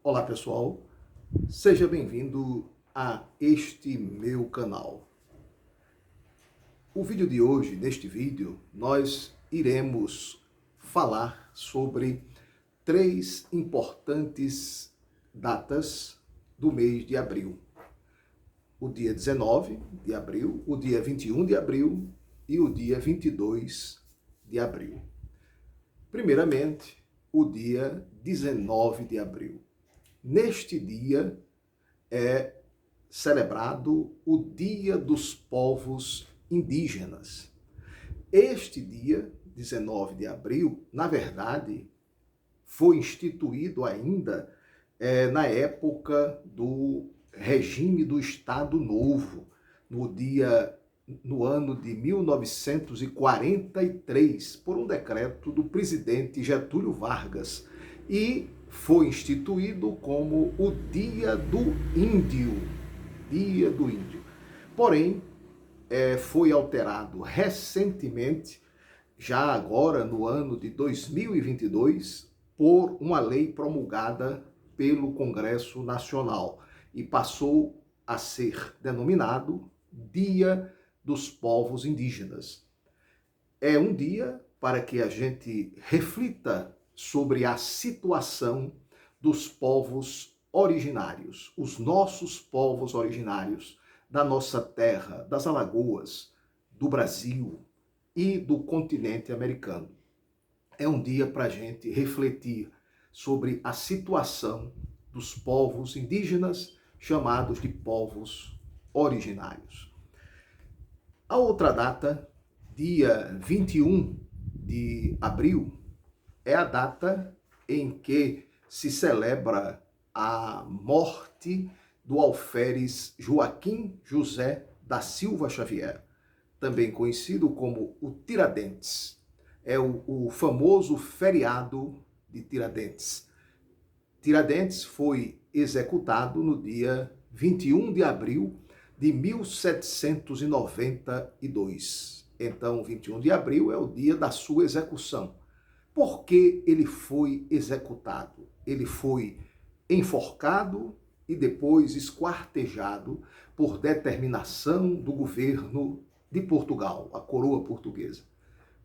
Olá pessoal, seja bem-vindo a este meu canal. O vídeo de hoje, neste vídeo, nós iremos falar sobre três importantes datas do mês de abril. O dia 19 de abril, o dia 21 de abril e o dia 22 de abril. Primeiramente, o dia 19 de abril. Neste dia é celebrado o Dia dos Povos Indígenas. Este dia, 19 de abril, na verdade, foi instituído ainda na época do regime do Estado Novo, no ano de 1943, por um decreto do presidente Getúlio Vargas, e foi instituído como o Dia do Índio. Dia do Índio. Porém, foi alterado recentemente, já agora no ano de 2022, por uma lei promulgada pelo Congresso Nacional e passou a ser denominado Dia dos Povos Indígenas. É um dia para que a gente reflita sobre a situação dos povos originários, os nossos povos originários da nossa terra, das Alagoas, do Brasil e do continente americano. É um dia para a gente refletir sobre a situação dos povos indígenas, chamados de povos originários. A outra data, dia 21 de abril, é a data em que se celebra a morte do alferes Joaquim José da Silva Xavier, também conhecido como o Tiradentes. É o famoso feriado de Tiradentes. Tiradentes foi executado no dia 21 de abril de 1792. Então, 21 de abril é o dia da sua execução. Por que ele foi executado? Ele foi enforcado e depois esquartejado por determinação do governo de Portugal, a coroa portuguesa.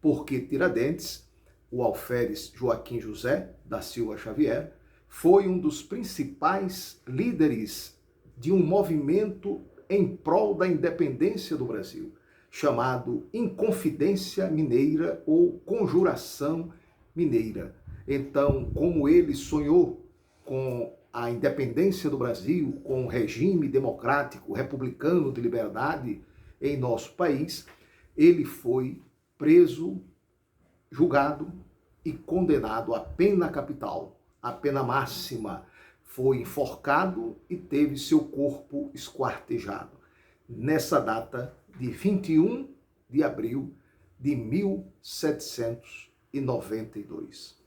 Porque Tiradentes, o alferes Joaquim José da Silva Xavier, foi um dos principais líderes de um movimento em prol da independência do Brasil, chamado Inconfidência Mineira ou Conjuração Mineira. Então, como ele sonhou com a independência do Brasil, com um regime democrático, republicano de liberdade em nosso país, ele foi preso, julgado e condenado à pena capital, à pena máxima. Foi enforcado e teve seu corpo esquartejado. Nessa data de 21 de abril de 1792.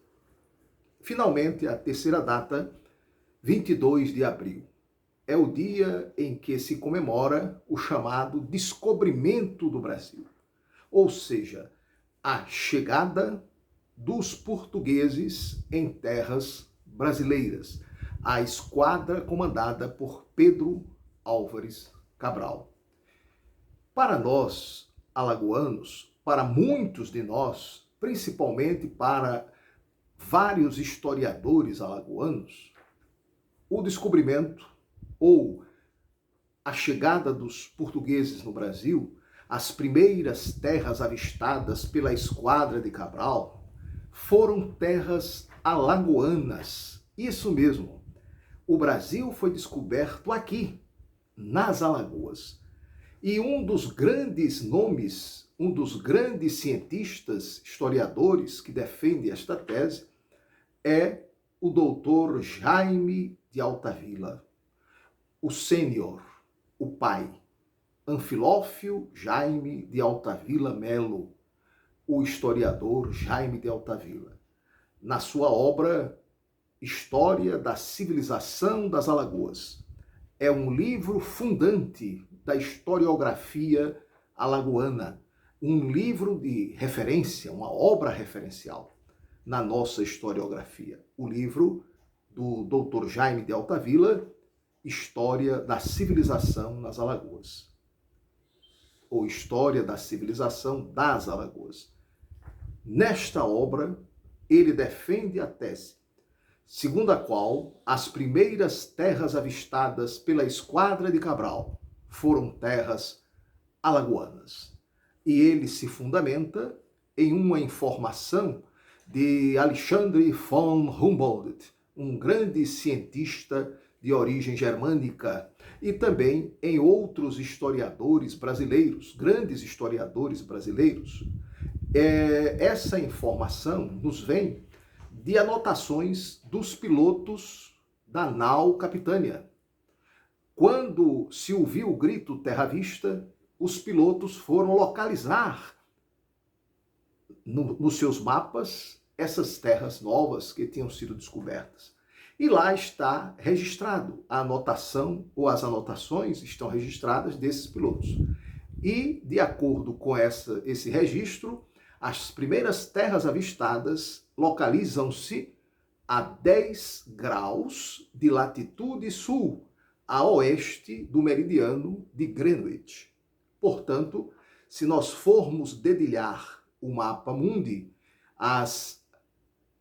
Finalmente, a terceira data, 22 de abril. É o dia em que se comemora o chamado descobrimento do Brasil. Ou seja, a chegada dos portugueses em terras brasileiras. A esquadra comandada por Pedro Álvares Cabral. Para nós, alagoanos, para muitos de nós, principalmente para vários historiadores alagoanos, o descobrimento ou a chegada dos portugueses no Brasil, as primeiras terras avistadas pela esquadra de Cabral, foram terras alagoanas. Isso mesmo, o Brasil foi descoberto aqui, nas Alagoas. E um dos grandes nomes, um dos grandes cientistas, historiadores que defende esta tese é o doutor Jaime de Altavilla, o sênior, o pai, Anfilófio Jaime de Altavilla Melo, o historiador Jaime de Altavilla. Na sua obra História da Civilização das Alagoas, é um livro fundante da historiografia alagoana, um livro de referência, uma obra referencial na nossa historiografia. O livro do Dr. Jaime de Altavilla, História da Civilização nas Alagoas, ou História da Civilização das Alagoas. Nesta obra, ele defende a tese, segundo a qual as primeiras terras avistadas pela Esquadra de Cabral foram terras alagoanas. E ele se fundamenta em uma informação de Alexandre von Humboldt, um grande cientista de origem germânica, e também em outros historiadores brasileiros, grandes historiadores brasileiros. Essa informação nos vem de anotações dos pilotos da nau Capitânia. Quando se ouviu o grito terra à vista, os pilotos foram localizar nos seus mapas essas terras novas que tinham sido descobertas. E lá está registrado a anotação, ou as anotações estão registradas desses pilotos. E, de acordo com esse registro, as primeiras terras avistadas localizam-se a 10 graus de latitude sul, a oeste do meridiano de Greenwich. Portanto, se nós formos dedilhar o mapa mundi, as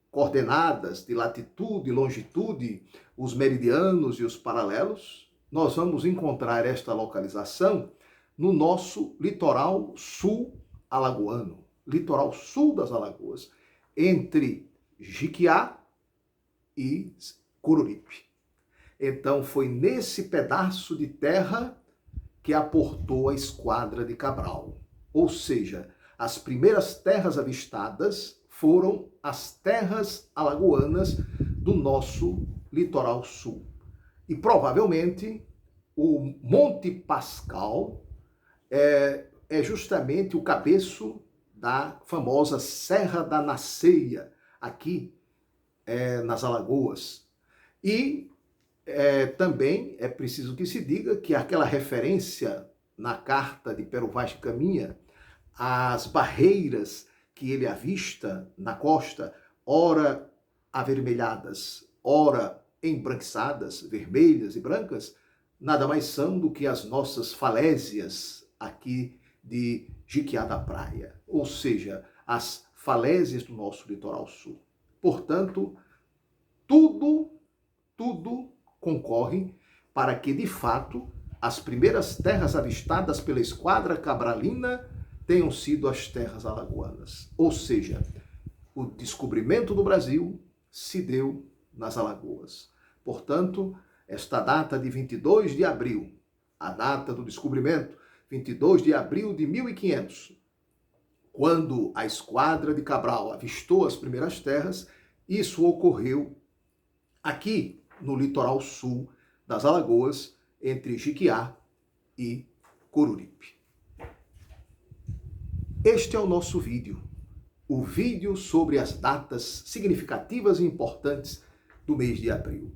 coordenadas de latitude e longitude, os meridianos e os paralelos, nós vamos encontrar esta localização no nosso litoral sul alagoano, litoral sul das Alagoas, entre Jiquiá e Coruripe. Então foi nesse pedaço de terra que aportou a Esquadra de Cabral. Ou seja, as primeiras terras avistadas foram as terras alagoanas do nosso litoral sul. E provavelmente o Monte Pascal é justamente o cabeço da famosa Serra da Naceia, aqui nas Alagoas. E também é preciso que se diga que aquela referência na carta de Pero Vaz de Caminha, as barreiras que ele avista na costa, ora avermelhadas, ora embranquiçadas, vermelhas e brancas, nada mais são do que as nossas falésias aqui de Jiquiá da Praia, ou seja, as falésias do nosso litoral sul. Portanto, tudo concorre para que, de fato, as primeiras terras avistadas pela Esquadra Cabralina tenham sido as terras alagoanas. Ou seja, o descobrimento do Brasil se deu nas Alagoas. Portanto, esta data de 22 de abril, a data do descobrimento, 22 de abril de 1500, quando a Esquadra de Cabral avistou as primeiras terras, isso ocorreu aqui no litoral sul das Alagoas, entre Jiquiá e Coruripe. Este é o nosso vídeo, o vídeo sobre as datas significativas e importantes do mês de abril.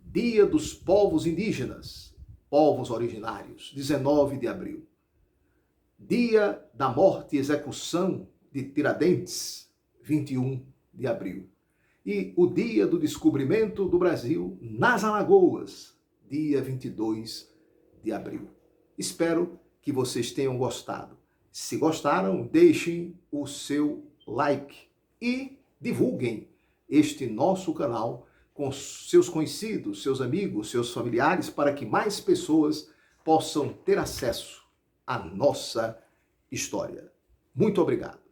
Dia dos Povos Indígenas, Povos Originários, 19 de abril. Dia da Morte e Execução de Tiradentes, 21 de abril. E o dia do descobrimento do Brasil nas Alagoas, dia 22 de abril. Espero que vocês tenham gostado. Se gostaram, deixem o seu like e divulguem este nosso canal com seus conhecidos, seus amigos, seus familiares, para que mais pessoas possam ter acesso à nossa história. Muito obrigado.